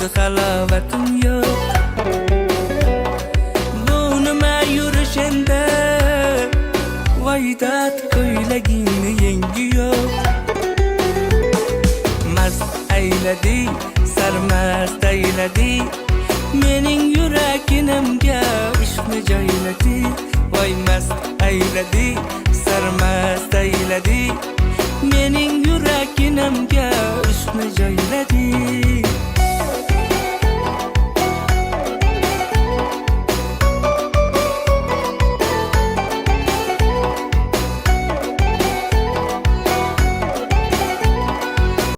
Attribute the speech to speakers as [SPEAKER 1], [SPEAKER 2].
[SPEAKER 1] endi halovatim yo'q. Bu nima yurish endi, voydat ko'ylagingni yengi yo'q. Mast ayladi, sarmast ayladi, mening yuraginimga ishqni joyladi. Voy mast ayladi, sarmast ayladi, mening yuraginimga ishqni joyladi.